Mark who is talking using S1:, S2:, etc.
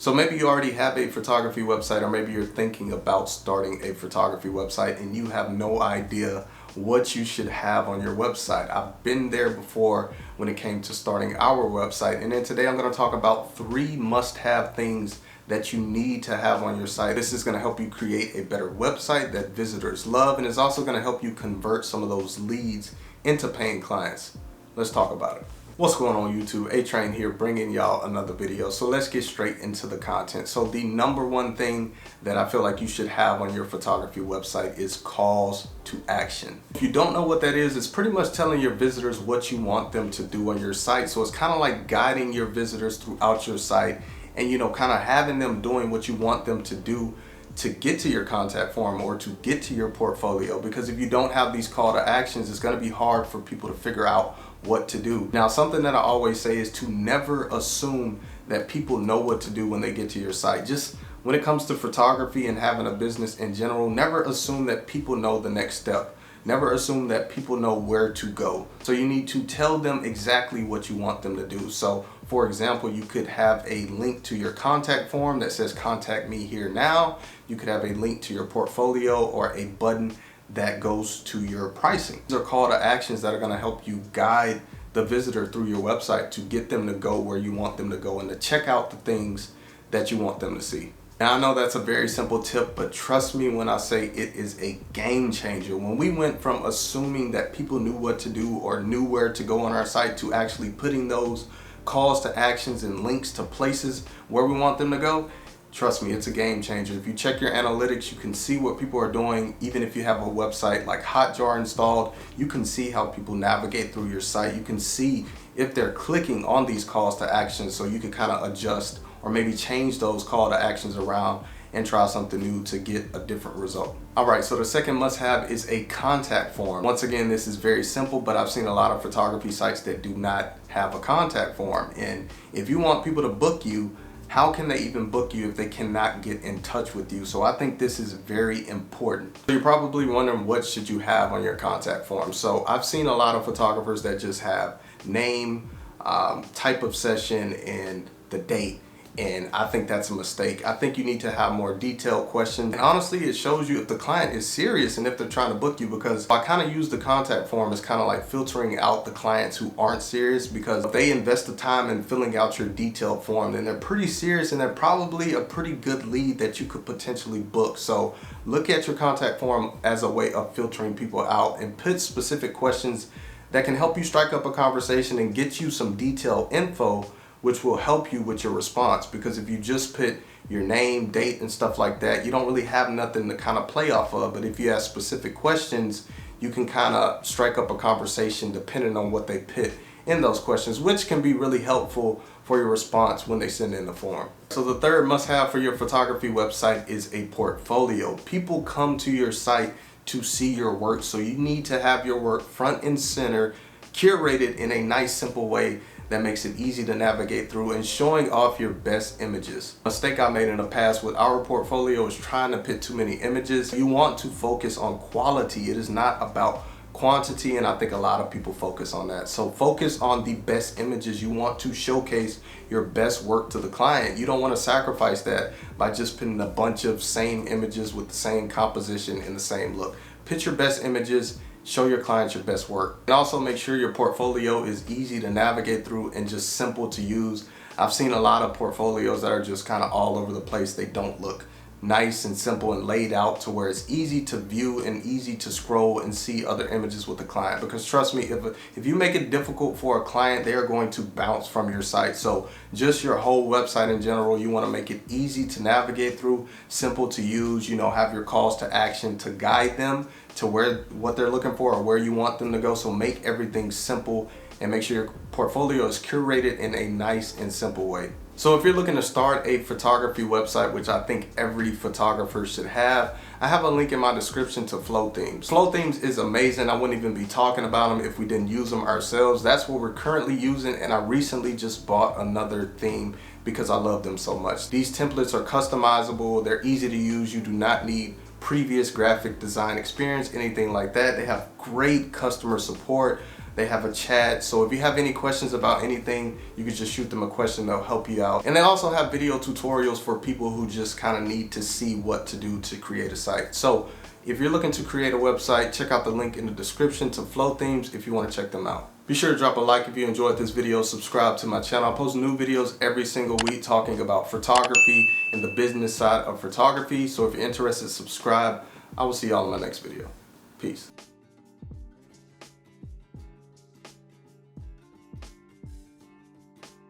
S1: So maybe you already have a photography website, or maybe you're thinking about starting a photography website and you have no idea what you should have on your website. I've been there before when it came to starting our website. And then today I'm going to talk about 3 must-have things that you need to have on your site. This is going to help you create a better website that visitors love, and it's also going to help you convert some of those leads into paying clients. Let's talk about it. What's going on YouTube? Adrian here, bringing y'all another video. So let's get straight into the content. So the number one thing that I feel like you should have on your photography website is calls to action. If you don't know what that is, it's pretty much telling your visitors what you want them to do on your site. So it's kind of like guiding your visitors throughout your site and, kind of having them doing what you want them to do to get to your contact form or to get to your portfolio. Because if you don't have these call to actions, it's going to be hard for people to figure out what to do. Now, something that I always say is to never assume that people know what to do when they get to your site. Just when it comes to photography and having a business in general, never assume that people know the next step. Never assume that people know where to go. So you need to tell them exactly what you want them to do. So for example, you could have a link to your contact form that says contact me here now. You could have a link to your portfolio or a button that goes to your pricing. These are call to actions that are going to help you guide the visitor through your website to get them to go where you want them to go and to check out the things that you want them to see. Now, I know that's a very simple tip, but trust me when I say it is a game changer. When we went from assuming that people knew what to do or knew where to go on our site to actually putting those calls to actions and links to places where we want them to go, trust me, it's a game changer. If you check your analytics, you can see what people are doing. Even if you have a website like Hotjar installed, you can see how people navigate through your site. You can see if they're clicking on these calls to action, so you can kind of adjust or maybe change those call to actions around and try something new to get a different result. All right, so the second must-have is a contact form. Once again, this is very simple, but I've seen a lot of photography sites that do not have a contact form. And if you want people to book you, how can they even book you if they cannot get in touch with you? So I think this is very important. So you're probably wondering, what should you have on your contact form? So I've seen a lot of photographers that just have name, type of session, and the date. And I think that's a mistake. I think you need to have more detailed questions. And honestly, it shows you if the client is serious and if they're trying to book you, because I kind of use the contact form as kind of like filtering out the clients who aren't serious, because if they invest the time in filling out your detailed form, then they're pretty serious and they're probably a pretty good lead that you could potentially book. So look at your contact form as a way of filtering people out and put specific questions that can help you strike up a conversation and get you some detailed info, which will help you with your response. Because if you just put your name, date, and stuff like that, you don't really have nothing to kind of play off of. But if you ask specific questions, you can kind of strike up a conversation depending on what they put in those questions, which can be really helpful for your response when they send in the form. So the third must-have for your photography website is a portfolio. People come to your site to see your work, so you need to have your work front and center, curated in a nice, simple way that makes it easy to navigate through, and showing off your best images. A mistake I made in the past with our portfolio is trying to put too many images. You want to focus on quality. It is not about quantity, and I think a lot of people focus on that. So focus on the best images. You want to showcase your best work to the client. You don't want to sacrifice that by just putting a bunch of same images with the same composition and the same look. Pick your best images, show your clients your best work. And also make sure your portfolio is easy to navigate through and just simple to use. I've seen a lot of portfolios that are just kind of all over the place. They don't look nice and simple and laid out to where it's easy to view and easy to scroll and see other images with the client. Because trust me, if you make it difficult for a client, they are going to bounce from your site. So just your whole website in general, you want to make it easy to navigate through, simple to use, have your calls to action to guide them to what they're looking for or where you want them to go. So make everything simple and make sure your portfolio is curated in a nice and simple way. So if you're looking to start a photography website, which I think every photographer should have, I have a link in my description to Flow Themes. Flow Themes is amazing. I wouldn't even be talking about them if we didn't use them ourselves. That's what we're currently using, and I recently just bought another theme because I love them so much. These templates are customizable, they're easy to use, you do not need previous graphic design experience, anything like that. They have great customer support. They have a chat, so if you have any questions about anything, you can just shoot them a question, they'll help you out. And they also have video tutorials for people who just kind of need to see what to do to create a site. So if you're looking to create a website, check out the link in the description to Flow Themes if you want to check them out. Be sure to drop a like if you enjoyed this video, subscribe to my channel. I post new videos every single week talking about photography and the business side of photography. So if you're interested, subscribe. I will see y'all in my next video. Peace.